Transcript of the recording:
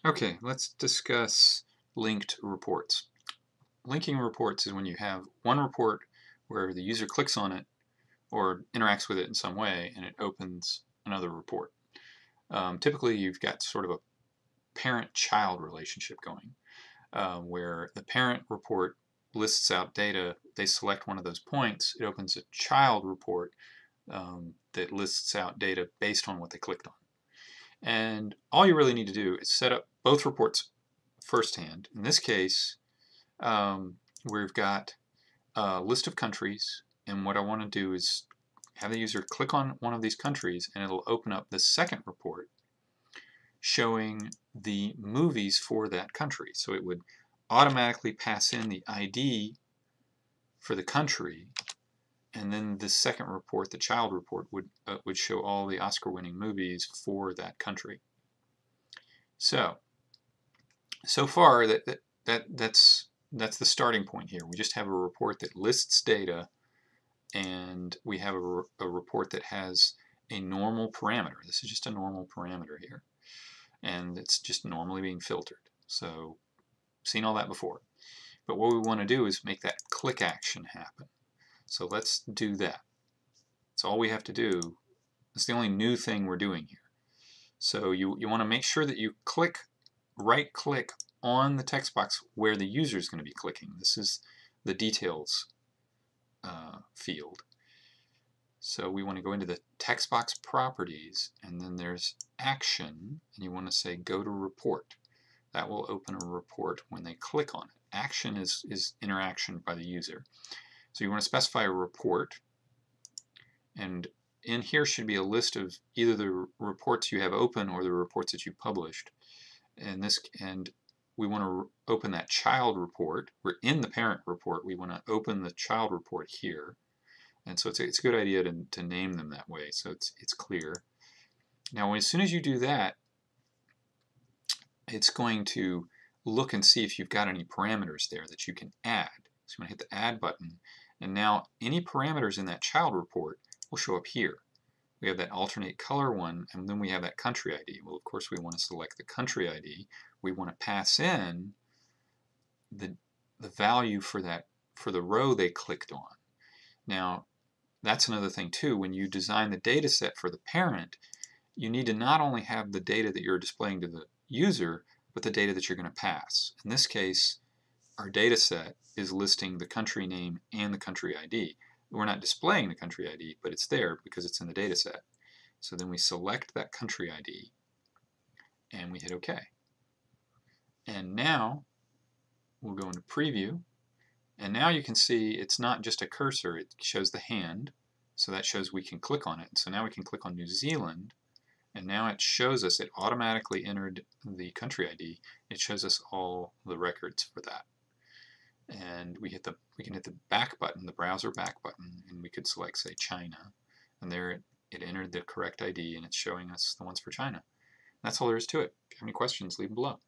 Okay, let's discuss linked reports. Linking reports is when you have one report where the user clicks on it or interacts with it in some way and it opens another report. Typically, you've got sort of a parent-child relationship going where the parent report lists out data. They select one of those points. It opens a child report that lists out data based on what they clicked on. And all you really need to do is set up both reports firsthand. In this case, we've got a list of countries, and what I want to do is have the user click on one of these countries, and it'll open up the second report showing the movies for that country. So it would automatically pass in the ID for the country, and then the second report, the child report, would show all the Oscar-winning movies for that country. So far that's the starting point here. We just have a report that lists data, and we have a report that has a normal parameter. This is just a normal parameter here, and it's just normally being filtered. So seen all that before. But what we want to do is make that click action happen. So let's do that. That's all we have to do. It's the only new thing we're doing here. So you want to make sure that you right click on the text box where the user is going to be clicking. This is the details field. So we want to go into the text box properties, and then there's action, and you want to say go to report. That will open a report when they click on it. Action is interaction by the user. So you want to specify a report, and in here should be a list of either the reports you have open or the reports that you published. And we want to open that child report. We're in the parent report. We want to open the child report here. And so it's a good idea to name them that way so it's clear. Now as soon as you do that, it's going to look and see if you've got any parameters there that you can add. So I'm going to hit the add button, and now any parameters in that child report will show up here. We have that alternate color one, and then we have that country ID. Well, of course we want to select the country ID. We want to pass in the value for the row they clicked on. Now that's another thing too. When you design the data set for the parent, you need to not only have the data that you're displaying to the user, but the data that you're going to pass. In this case, our data set is listing the country name and the country ID. We're not displaying the country ID, but it's there because it's in the data set. So then we select that country ID and we hit OK. And now we'll go into preview, and now you can see it's not just a cursor, it shows the hand, so that shows we can click on it. So now we can click on New Zealand, and now it shows us, it automatically entered the country ID. It shows us all the records for that. And we can hit the back button, the browser back button, and we could select, say, China, and there it entered the correct ID, and it's showing us the ones for China. That's all there is to it. If you have any questions, leave them below.